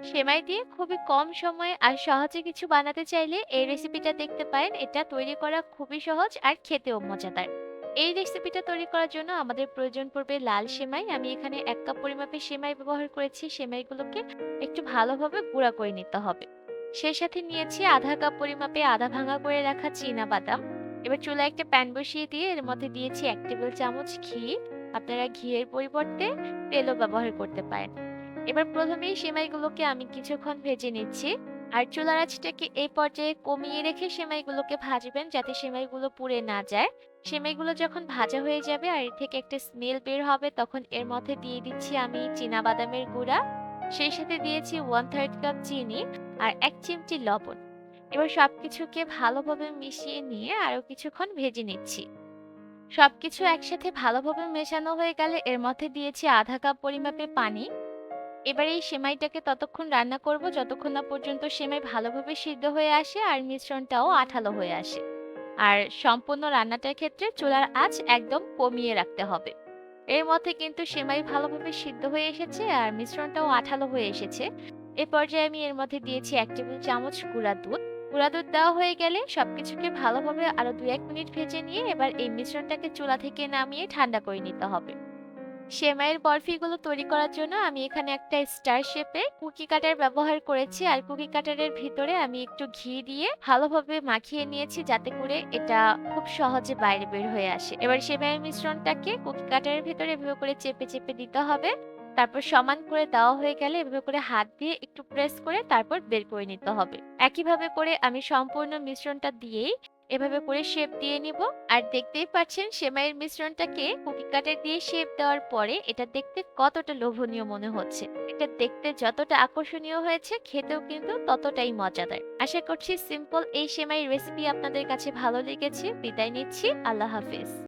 সেমাই দিয়ে খুবই কম সময়ে আর সহজে কিছু বানাতে চাইলে এই রেসিপিটা দেখতে পারেন। এটা তৈরি করা খুবই সহজ আর খেতেও মজাদার। এই রেসিপিটা তৈরি করার জন্য আমাদের প্রয়োজন পড়বে লাল সেমাই। আমি এখানে ১ কাপ পরিমাপে সেমাই ব্যবহার করেছি। সেমাইগুলোকে একটু ভালোভাবে গুঁড়া করে নিতে হবে। সেই সাথে নিয়েছি ১/২ কাপ পরিমাপে আধা ভাঙা করে রাখা চীনা বাদাম। এবার চুলায় একটা প্যান বসিয়ে দিয়ে এর মধ্যে দিয়েছি ১ টেবিল চামচ ঘি। আপনারা ঘিয়ের পরিবর্তে তেলও ব্যবহার করতে পারেন। এবার প্রথমেই সেমাইগুলোকে আমি কিছুক্ষণ ভেজে নিচ্ছি। আর চুলার আঁচটাকে এই পর্যায়ে কমিয়ে রেখে সেমাইগুলোকে ভাজবেন যাতে সেমাইগুলো পুড়ে না যায়। সেমাইগুলো যখন ভাজা হয়ে যাবে আর এর থেকে একটা স্মেল বের হবে তখন এর মধ্যে দিয়ে দিচ্ছি আমি চীনাবাদামের গুঁড়া। সেই সাথে দিয়েছি 1/3 কাপ চিনি আর ১ চিমটি লবণ। এবার সবকিছুকে ভালোভাবে মিশিয়ে নিয়ে আরো কিছুক্ষণ ভেজে নিচ্ছি। সবকিছু একসাথে ভালোভাবে মেশানো হয়ে গেলে এর মধ্যে দিয়েছি ১/২ কাপ পরিমাপে পানি। এবার এই সেমাইটাকে ততক্ষণ রান্না করব যতক্ষণ না পর্যন্ত সেমাই ভালোভাবে সিদ্ধ হয়ে আসে আর মিশ্রণটাও আঠালো হয়ে আসে। আর সম্পূর্ণ রান্নাটার ক্ষেত্রে চুলার আঁচ একদম কমিয়ে রাখতে হবে। এর মধ্যে কিন্তু সেমাই ভালোভাবে সিদ্ধ হয়ে এসেছে আর মিশ্রণটাও আঠালো হয়ে এসেছে। এ পর্যায়ে আমি এর মধ্যে দিয়েছি ১ টেবিল চামচ গুঁড়া দুধ। গুঁড়া দুধ দেওয়া হয়ে গেলে সবকিছুকে ভালোভাবে আরো ২-১ মিনিট ভেজে নিয়ে এবার এই মিশ্রণটাকে চুলা থেকে নামিয়ে ঠান্ডা করে নিতে হবে। সেমাইয়ের বরফিগুলো তৈরি করার জন্য আমি এখানে একটা স্টার শেপে কুকি কাটার ব্যবহার করেছি। আর কুকি কাটারের ভিতরে আমি একটু ঘি দিয়ে ভালোভাবে মাখিয়ে নিয়েছি যাতে করে এটা খুব সহজে বাইরে বের হয়ে আসে। এবার সেমাইয়ের মিশ্রণটাকে কুকি কাটারের ভিতরে এভাবে করে চেপে চেপে দিতে হবে। তারপর সমান করে দেওয়া হয়ে গেলে এভাবে করে হাত দিয়ে একটু প্রেস করে তারপর বের করে নিতে হবে। একইভাবে করে আমি সম্পূর্ণ মিশ্রণটা দিয়েই এভাবে করে শেপ দিয়ে নিব। আর দেখতেই পাচ্ছেন সেমাইয়ের মিশ্রণটাকে কুকি কাটার দিয়ে শেপ দেওয়ার পরে এটা দেখতে কতটা লোভনীয় মনে হচ্ছে। এটা দেখতে যতটা আকর্ষণীয় হয়েছে খেতেও কিন্তু ততটাই মজাদার। আশা করছি সিম্পল এই সেমাই রেসিপি আপনাদের কাছে ভালো লেগেছে। বিদায় নিচ্ছি। আল্লাহ হাফেজ।